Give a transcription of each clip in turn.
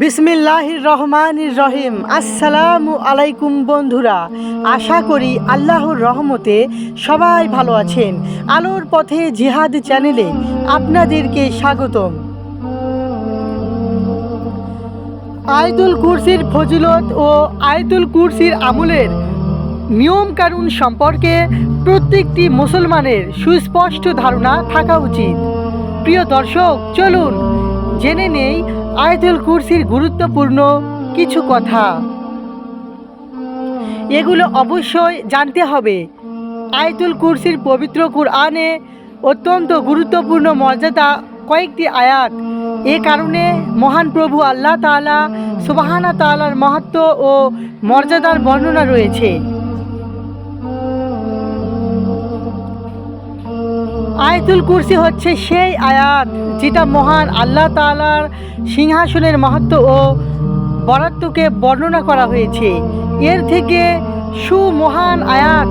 বিসমিল্লাহির রহমানির রহিম। আসসালামু আলাইকুম বন্ধুরা, আশা করি আল্লাহর রহমতে সবাই ভালো আছেন। আলোর পথে জিহাদ চ্যানেলে আপনাদেরকে স্বাগতম। আয়াতুল কুরসির ফজিলত ও আয়াতুল কুরসির আমলের নিয়ম কানুন সম্পর্কে প্রত্যেকটি মুসলমানের সুস্পষ্ট ধারণা থাকা উচিত। প্রিয় দর্শক, চলুন জেনে নেই আয়াতুল কুরসির গুরুত্বপূর্ণ কিছু কথা। এগুলো অবশ্যই জানতে হবে। আয়াতুল কুরসির পবিত্র কুরআনে অত্যন্ত গুরুত্বপূর্ণ মর্যাদা কয়েকটি আয়াত। এ কারণে মহান প্রভু আল্লাহ তাআলা সুবহানাহু তাআলার মাহাত্ম্য ও মর্যাদার বর্ণনা রয়েছে। আয়াতুল কুরসি হচ্ছে সেই আয়াত যেটা মহান আল্লাহ তাআলার সিংহাসনের মাহাত্ম্য ও বরাত্বকে বর্ণনা করা হয়েছে। এর থেকে সুমহান আয়াত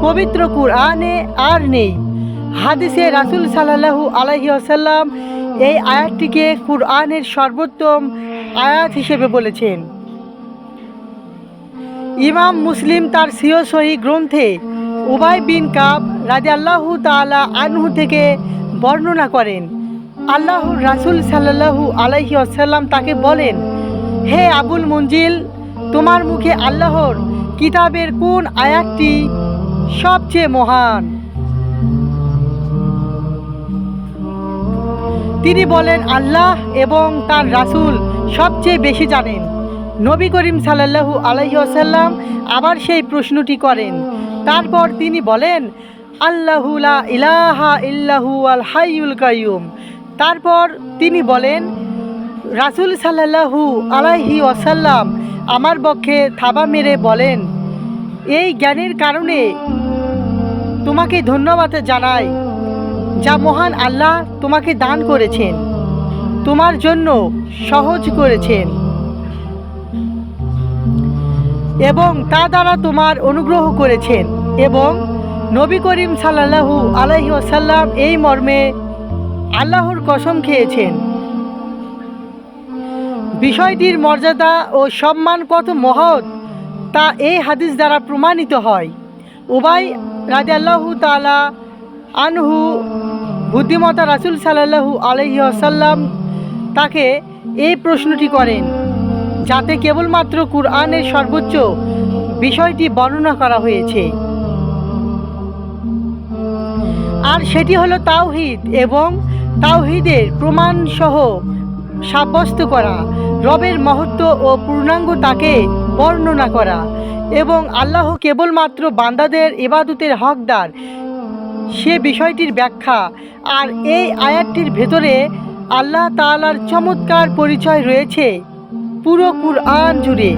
পবিত্র কুরআনে আর নেই। হাদিসে রাসূল সাল্লাল্লাহু আলাইহি ওয়াসাল্লাম এই আয়াতটিকে কুরআনের সর্বোত্তম আয়াত হিসেবে বলেছেন। ইমাম মুসলিম তার সহিহ গ্রন্থে উবাই বিন কাব রাদিয়াল্লাহু তাআলা আনহু থেকে বর্ণনা করেন, আল্লাহর রাসূল সাল্লাল্লাহু আলাইহি ওয়াসাল্লাম তাকে বলেন, হে আবুল মুনজিল, তোমার মুখে আল্লাহর কিতাবের কোন আয়াতটি সবচেয়ে মহান? তিনি বলেন, আল্লাহ এবং তার রাসূল সবচেয়ে বেশি জানেন। নবী করিম সাল্লাল্লাহু আলাইহি ওয়াসাল্লাম আবার সেই প্রশ্নটি করেন। তারপর তিনি বলেন, আল্লাহু লা ইলাহা ইল্লাহু আল হাইয়ুল কাইয়ুম। তারপর তিনি বলেন, রাসূল সাল্লাল্লাহু আলাইহি ওয়াসাল্লাম আমার পক্ষে থাবা মেরে বলেন, এই জ্ঞানের কারণে তোমাকে ধন্যবাদ জানাই যা মহান আল্লাহ তোমাকে দান করেছেন, তোমার জন্য সহজ করেছেন এবং তা দ্বারা তোমার অনুগ্রহ করেছেন। এবং নবী করিম সাল্লাল্লাহু আলাইহি ওয়াসাল্লাম এই মর্মে আল্লাহর কসম খেয়েছেন। বিষয়টির মর্যাদা ও সম্মান কত মহৎ তা এই হাদিস দ্বারা প্রমাণিত হয়। উবাই রাদিয়াল্লাহু তাআলা আনহু বুদ্ধিমতা রাসূল সাল্লাল্লাহু আলাইহি ওয়াসাল্লাম তাকে এই প্রশ্নটি করেন, যাতে কেবলমাত্র কুরআনের সর্বোচ্চ বিষয়টি বর্ণনা করা হয়েছে, আর সেটি হলো তাওহীদ এবং তাওহীদের প্রমাণ সহ সাব্যস্ত করা, রবের মহত্ব ও পূর্ণাঙ্গতাকে বর্ণনা করা এবং আল্লাহ কেবলমাত্র বান্দাদের ইবাদতের হকদার সে বিষয়টির ব্যাখ্যা। আর এই আয়াতটির ভেতরে আল্লাহ তাআলার চমৎকার পরিচয় রয়েছে পুরো কুরআন জুড়ে।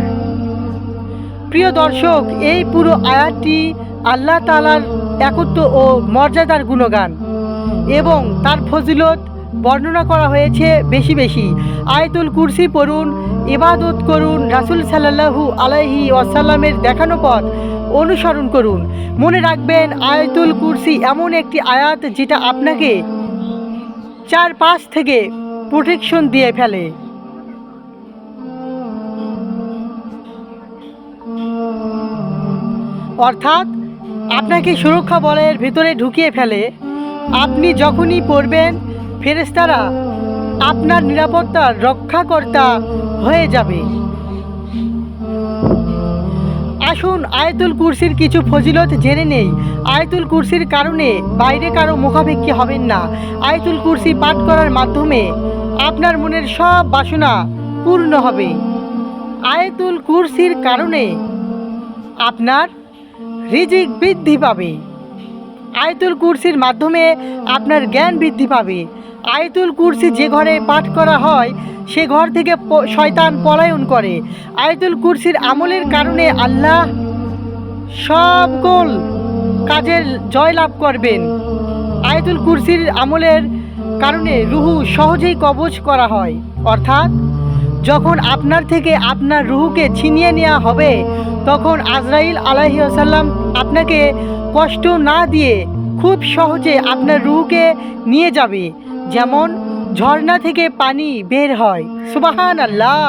প্রিয় দর্শক, এই পুরো আয়াতটি আল্লাহ তাআলার একত্ব ও মর্যাদার গুণগান এবং তার ফজিলত বর্ণনা করা হয়েছে বেশি বেশি। আয়াতুল কুরসি পড়ুন, ইবাদত করুন, রাসূল সাল্লাল্লাহু আলাইহি ওয়াসাল্লামের দেখানো পথ অনুসরণ করুন। মনে রাখবেন, আয়াতুল কুরসি এমন একটি আয়াত যেটা আপনাকে চারপাশ থেকে প্রোটেকশন দিয়ে ফেলে। অর্থাৎ আপনাকে সুরক্ষা বলয়ের ভিতরে ঢুকিয়ে ফেলে। আপনি যখনই পড়বেন, ফেরেশতারা আপনার নিরাপত্তার রক্ষাকর্তা হয়ে যাবে। আসুন আয়াতুল কুরসির কিছু ফজিলত জেনে নেই। আয়াতুল কুরসির কারণে বাইরে কারো মুখাপেক্ষী হবেন না। আয়াতুল কুরসি পাঠ করার মাধ্যমে আপনার মনের সব বাসনা পূর্ণ হবে। আয়াতুল কুরসির কারণে আপনার রিজিক বৃদ্ধি পাবে। আয়াতুল কুরসির মাধ্যমে আপনার জ্ঞান বৃদ্ধি পাবে। আয়াতুল কুরসি যে ঘরে পাঠ করা হয় সে ঘর থেকে শয়তান পলায়ন করে। আয়াতুল কুরসির আমলের কারণে আল্লাহ সকল কাজের জয় লাভ করবেন। আয়াতুল কুরসির আমলের কারণে রুহু সহজেই কবজ করা হয়। অর্থাৎ যখন আপনার থেকে আপনার রুহুকে ছিনিয়ে নেওয়া হবে, তখন আজরাইল আলাইহিস সালাম আপনাকে কষ্ট না দিয়ে খুব সহজে আপনার রুহুকে নিয়ে যাবে। যেমন ঝর্ণা থেকে পানি বের হয়। সুবহানাল্লাহ।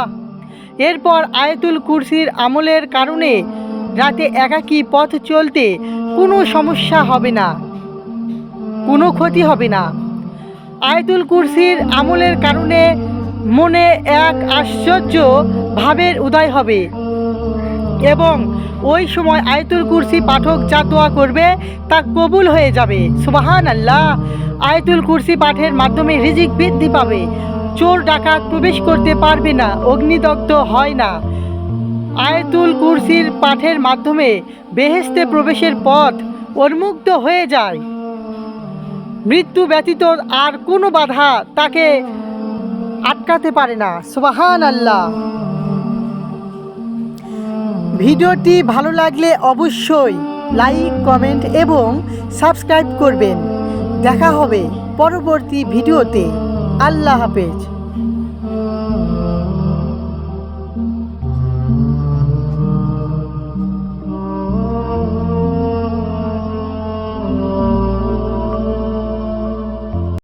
এরপর আয়াতুল কুরসির আমলের কারণে রাতে একাকী পথ চলতে কোনো সমস্যা হবে না, কোনো ক্ষতি হবে না। আয়াতুল কুরসির আমলের কারণে মনে এক আশ্চর্য ভাবের উদয় হবে এবং ওই সময় আয়াতুল কুরসি পাঠক যা দোয়া করবে তা কবুল হয়ে যাবে। সুবহানাল্লাহ। আয়াতুল কুরসি পাঠের মাধ্যমে রিজিক বৃদ্ধি পাবে, চোর ডাকাত প্রবেশ করতে পারবে না, অগ্নিদগ্ধ হয় না। আয়াতুল কুরসির পাঠের মাধ্যমে বেহেশতে প্রবেশের পথ উন্মুক্ত হয়ে যায়। মৃত্যু ব্যতীত আর কোনো বাধা তাকে আটকাতে পারে না। সুবহানাল্লাহ। ভিডিওটি ভালো লাগলে অবশ্যই লাইক, কমেন্ট এবং সাবস্ক্রাইব করবেন। দেখা হবে পরবর্তী ভিডিওতে। আল্লাহ হাফেজ।